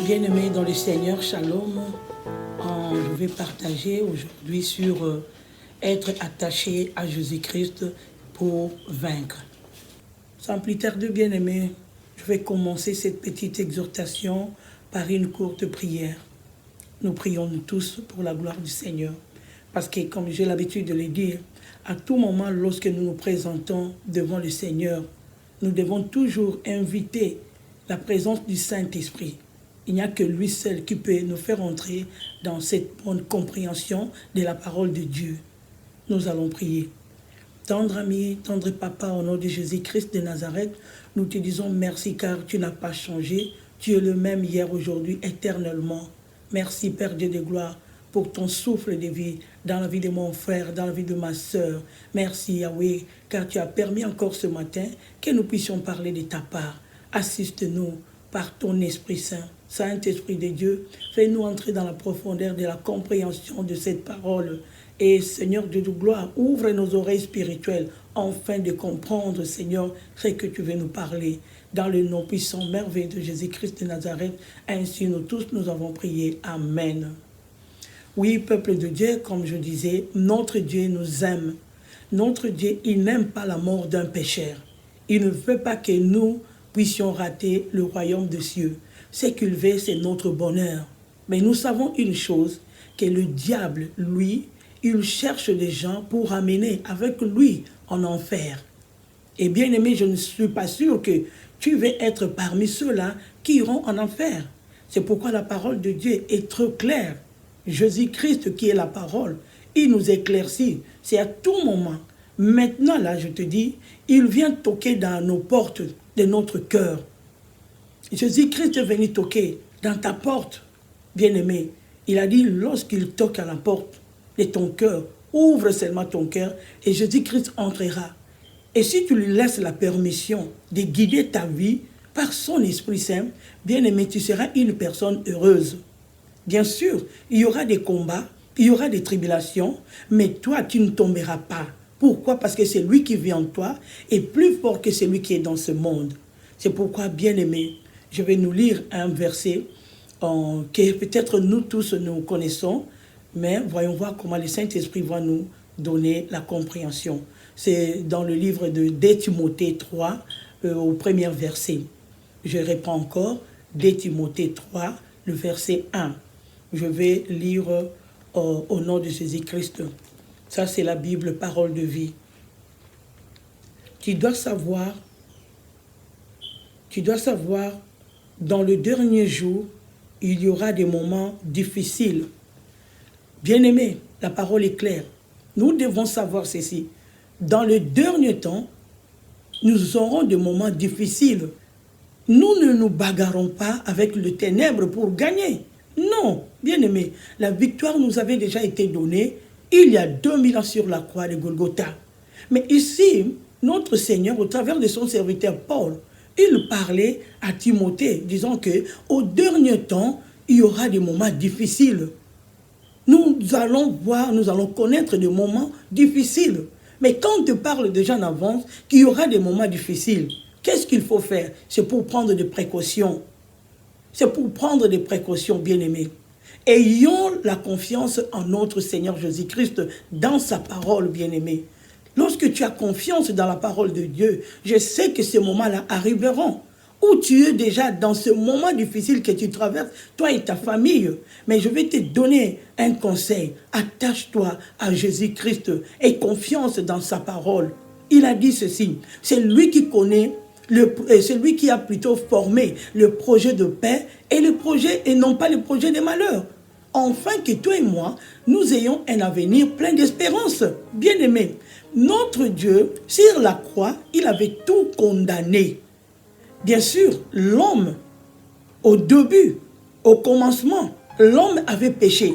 Bien-aimés dans le Seigneur, Shalom. Je vais partager aujourd'hui sur être attaché à Jésus-Christ pour vaincre. Sans plus tarder, bien-aimés, je vais commencer cette petite exhortation par une courte prière. Nous prions nous tous pour la gloire du Seigneur. Parce que, comme j'ai l'habitude de le dire, à tout moment, lorsque nous nous présentons devant le Seigneur, nous devons toujours inviter la présence du Saint-Esprit. Il n'y a que lui seul qui peut nous faire entrer dans cette bonne compréhension de la parole de Dieu. Nous allons prier. Tendre ami, tendre papa, au nom de Jésus-Christ de Nazareth, nous te disons merci car tu n'as pas changé. Tu es le même hier, aujourd'hui, éternellement. Merci Père Dieu de gloire pour ton souffle de vie dans la vie de mon frère, dans la vie de ma sœur. Merci Yahweh, car tu as permis encore ce matin que nous puissions parler de ta part. Assiste-nous par ton Esprit Saint. Saint-Esprit de Dieu, fais-nous entrer dans la profondeur de la compréhension de cette parole. Et Seigneur Dieu de gloire, ouvre nos oreilles spirituelles afin de comprendre, Seigneur, ce que tu veux nous parler. Dans le nom puissant, merveilleux de Jésus-Christ de Nazareth, ainsi nous tous nous avons prié. Amen. Oui, peuple de Dieu, comme je disais, notre Dieu nous aime. Notre Dieu, il n'aime pas la mort d'un pécheur. Il ne veut pas que nous puissions rater le royaume des cieux. Ce qu'il veut, c'est notre bonheur. Mais nous savons une chose, que le diable, lui, il cherche des gens pour amener avec lui en enfer. Et bien aimé, je ne suis pas sûr que tu veux être parmi ceux-là qui iront en enfer. C'est pourquoi la parole de Dieu est trop claire. Jésus-Christ qui est la parole, il nous éclaircit. C'est à tout moment. Maintenant, là, je te dis, il vient toquer dans nos portes de notre cœur. Jésus-Christ est venu toquer dans ta porte, bien-aimé. Il a dit, lorsqu'il toque à la porte de ton cœur, ouvre seulement ton cœur et Jésus-Christ entrera. Et si tu lui laisses la permission de guider ta vie par son Esprit Saint, bien-aimé, tu seras une personne heureuse. Bien sûr, il y aura des combats, il y aura des tribulations, mais toi, tu ne tomberas pas. Pourquoi? Parce que c'est lui qui vit en toi est plus fort que celui qui est dans ce monde. C'est pourquoi, bien-aimé, je vais nous lire un verset que peut-être nous tous nous connaissons, mais voyons voir comment le Saint-Esprit va nous donner la compréhension. C'est dans le livre de 2 Timothée 3, au premier verset. Je reprends encore, 2 Timothée 3, le verset 1. Je vais lire au nom de Jésus-Christ. Ça, c'est la Bible, parole de vie. Tu dois savoir, dans le dernier jour, il y aura des moments difficiles. Bien-aimés, la parole est claire. Nous devons savoir ceci. Dans le dernier temps, nous aurons des moments difficiles. Nous ne nous bagarrons pas avec le ténèbre pour gagner. Non, bien-aimés, la victoire nous avait déjà été donnée il y a 2000 ans sur la croix de Golgotha. Mais ici, notre Seigneur, au travers de son serviteur Paul, il parlait à Timothée, disant qu'au dernier temps, il y aura des moments difficiles. Nous allons voir, nous allons connaître des moments difficiles. Mais quand on te parle déjà en avance qu'il y aura des moments difficiles, qu'est-ce qu'il faut faire? C'est pour prendre des précautions. C'est pour prendre des précautions, bien-aimés. Ayons la confiance en notre Seigneur Jésus-Christ dans sa parole, bien-aimés. Lorsque tu as confiance dans la parole de Dieu, je sais que ces moments-là arriveront. Où tu es déjà dans ce moment difficile que tu traverses, toi et ta famille. Mais je vais te donner un conseil. Attache-toi à Jésus-Christ et confiance dans sa parole. Il a dit ceci, c'est lui qui connaît, c'est lui qui a plutôt formé le projet de paix et le projet, et non pas le projet de malheur. Enfin que toi et moi, nous ayons un avenir plein d'espérance. Bien-aimés, notre Dieu, sur la croix, il avait tout condamné. Bien sûr, l'homme, au début, au commencement, l'homme avait péché.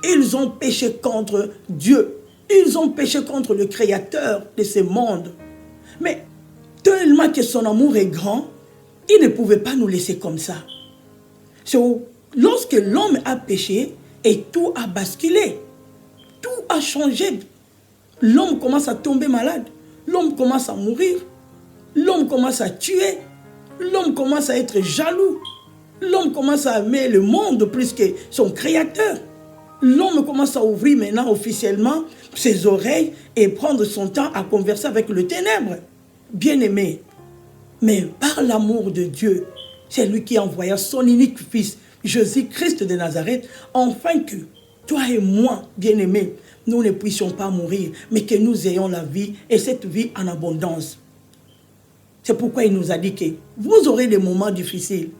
Ils ont péché contre Dieu. Ils ont péché contre le Créateur de ce monde. Mais tellement que son amour est grand, il ne pouvait pas nous laisser comme ça. Lorsque l'homme a péché, et tout a basculé, tout a changé. L'homme commence à tomber malade, l'homme commence à mourir, l'homme commence à tuer, l'homme commence à être jaloux. L'homme commence à aimer le monde plus que son créateur. L'homme commence à ouvrir maintenant officiellement ses oreilles et prendre son temps à converser avec le ténèbre. Bien-aimé, mais par l'amour de Dieu, c'est lui qui envoya son unique fils, Jésus-Christ de Nazareth, afin que toi et moi, bien-aimés, nous ne puissions pas mourir, mais que nous ayons la vie et cette vie en abondance. C'est pourquoi il nous a dit que vous aurez des moments difficiles,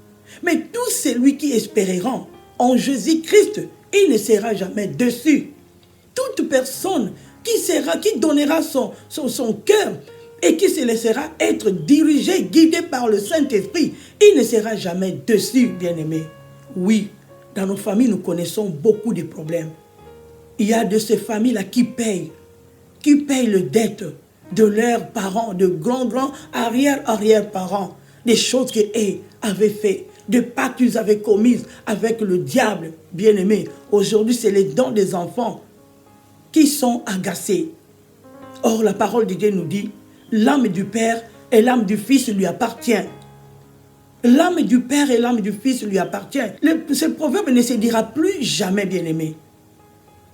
mais tout celui qui espérera en Jésus-Christ, il ne sera jamais déçu. Toute personne qui donnera son cœur et qui se laissera être dirigé, guidé par le Saint-Esprit, il ne sera jamais déçu, bien-aimé. Oui, dans nos familles, nous connaissons beaucoup de problèmes. Il y a de ces familles-là qui payent les dettes de leurs parents, de grands arrière-parents, des choses qu'ils avaient fait, des pactes qu'ils avaient commis avec le diable, bien-aimé. Aujourd'hui, c'est les dents des enfants qui sont agacés. Or, la parole de Dieu nous dit, l'âme du Père et l'âme du Fils lui appartient. L'âme du Père et l'âme du Fils lui appartient. Ce proverbe ne se dira plus jamais, bien-aimé.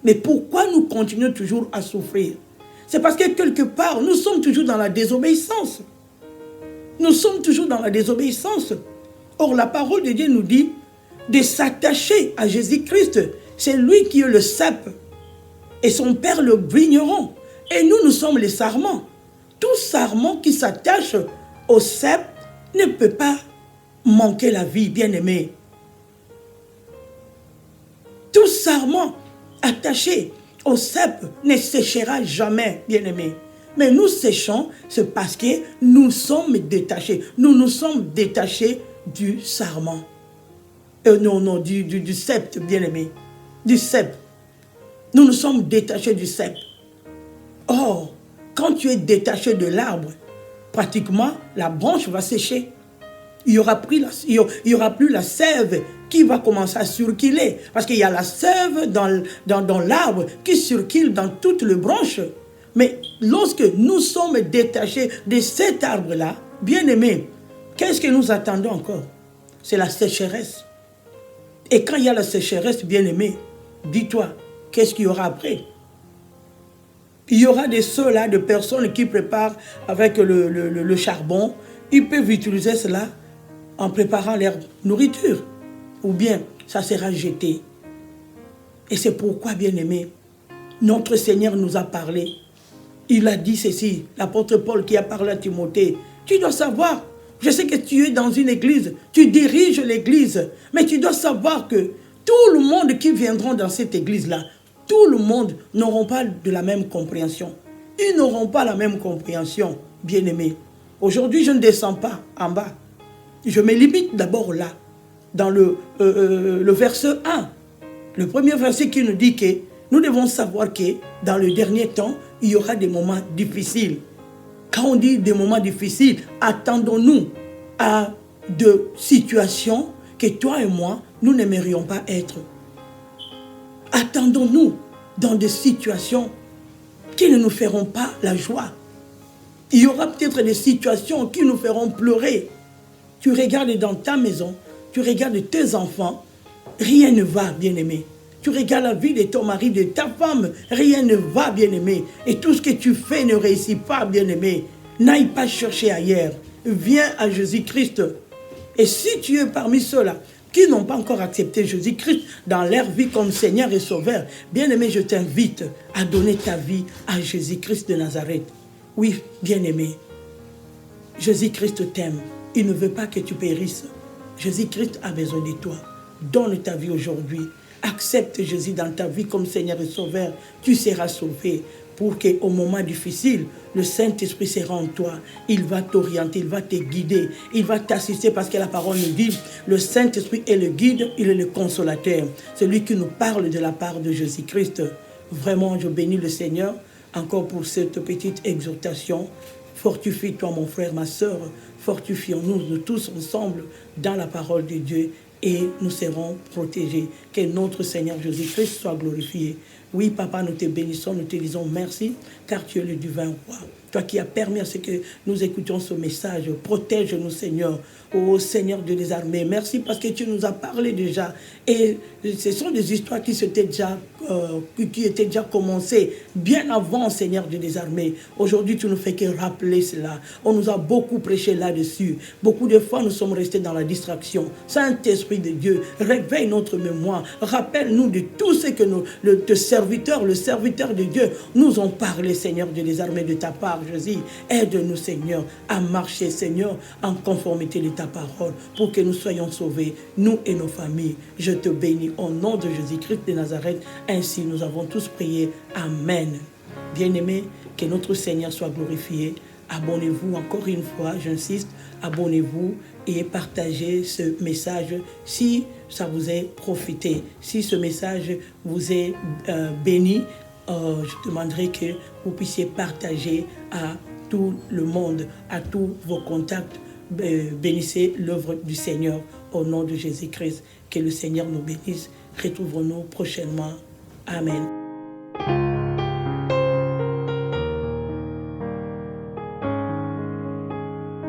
Mais pourquoi nous continuons toujours à souffrir? C'est parce que quelque part, nous sommes toujours dans la désobéissance. Nous sommes toujours dans la désobéissance. Or, la parole de Dieu nous dit de s'attacher à Jésus-Christ. C'est lui qui est le cep et son père le vigneron. Et nous, nous sommes les sarments. Tout sarment qui s'attache au cep ne peut pas manquer la vie, bien-aimé. Tout sarment attaché au cep ne séchera jamais, bien-aimé. Mais nous séchons, c'est parce que nous sommes détachés. Nous nous sommes détachés du sarment. Du cep, bien-aimé. Du cep. Nous nous sommes détachés du cep. Or, quand tu es détaché de l'arbre, pratiquement, la branche va sécher. Il n'y aura plus la sève qui va commencer à circuler. Parce qu'il y a la sève dans l'arbre qui circule dans toutes les branches. Mais lorsque nous sommes détachés de cet arbre-là, bien aimé, qu'est-ce que nous attendons encore? C'est la sécheresse. Et quand il y a la sécheresse, bien aimé, dis-toi, qu'est-ce qu'il y aura après? Il y aura des ceux-là, de personnes qui préparent avec le charbon. Ils peuvent utiliser cela en préparant leur nourriture. Ou bien, ça sera jeté. Et c'est pourquoi, bien-aimé, notre Seigneur nous a parlé. Il a dit ceci, l'apôtre Paul qui a parlé à Timothée. Tu dois savoir, je sais que tu es dans une église, tu diriges l'église, mais tu dois savoir que tout le monde qui viendront dans cette église-là, tout le monde n'auront pas de la même compréhension. Ils n'auront pas la même compréhension, bien-aimés. Aujourd'hui, je ne descends pas en bas. Je me limite d'abord là, dans le verset 1. Le premier verset qui nous dit que nous devons savoir que dans le dernier temps, il y aura des moments difficiles. Quand on dit des moments difficiles, attendons-nous à de situations que toi et moi, nous n'aimerions pas être. Attendons-nous dans des situations qui ne nous feront pas la joie. Il y aura peut-être des situations qui nous feront pleurer. Tu regardes dans ta maison, tu regardes tes enfants, rien ne va, bien-aimé. Tu regardes la vie de ton mari, de ta femme, rien ne va, bien-aimé. Et tout ce que tu fais ne réussit pas, bien-aimé. N'aille pas chercher ailleurs. Viens à Jésus-Christ. Et si tu es parmi ceux-là qui n'ont pas encore accepté Jésus-Christ dans leur vie comme Seigneur et Sauveur, bien-aimé, je t'invite à donner ta vie à Jésus-Christ de Nazareth. Oui, bien-aimé, Jésus-Christ t'aime. Il ne veut pas que tu périsses. Jésus-Christ a besoin de toi. Donne ta vie aujourd'hui. Accepte Jésus dans ta vie comme Seigneur et Sauveur. Tu seras sauvé. Pour qu'au moment difficile, le Saint-Esprit sera en toi. Il va t'orienter, il va te guider, il va t'assister parce que la parole nous dit, le Saint-Esprit est le guide, il est le consolateur. C'est lui qui nous parle de la part de Jésus-Christ. Vraiment, je bénis le Seigneur encore pour cette petite exhortation. Fortifie-toi, mon frère, ma soeur. Fortifions-nous nous tous ensemble dans la parole de Dieu et nous serons protégés. Que notre Seigneur Jésus-Christ soit glorifié. Oui, Papa, nous te bénissons, nous te disons merci, car tu es le divin roi. toi qui as permis à ce que nous écoutions ce message. Protège-nous, Seigneur. Ô Seigneur Dieu des armées, merci parce que tu nous as parlé déjà. Et ce sont des histoires qui étaient déjà commencées bien avant, Seigneur Dieu des armées. Aujourd'hui, tu nous fais que rappeler cela. On nous a beaucoup prêché là-dessus. Beaucoup de fois, nous sommes restés dans la distraction. Saint-Esprit de Dieu, réveille notre mémoire. Rappelle-nous de tout ce que le serviteur de Dieu nous ont parlé, Seigneur Dieu des armées, de ta part, Jésus. Aide-nous, Seigneur, à marcher, Seigneur, en conformité de ta parole, pour que nous soyons sauvés, nous et nos familles. Je te bénis au nom de Jésus-Christ de Nazareth. Ainsi, nous avons tous prié. Amen. Bien-aimés, que notre Seigneur soit glorifié. Abonnez-vous encore une fois, j'insiste, abonnez-vous et partagez ce message si ça vous est profité. Si ce message vous est béni, je demanderai que vous puissiez partager à tout le monde, à tous vos contacts. Bénissez l'œuvre du Seigneur au nom de Jésus-Christ. Que le Seigneur nous bénisse. Retrouvons-nous prochainement. Amen.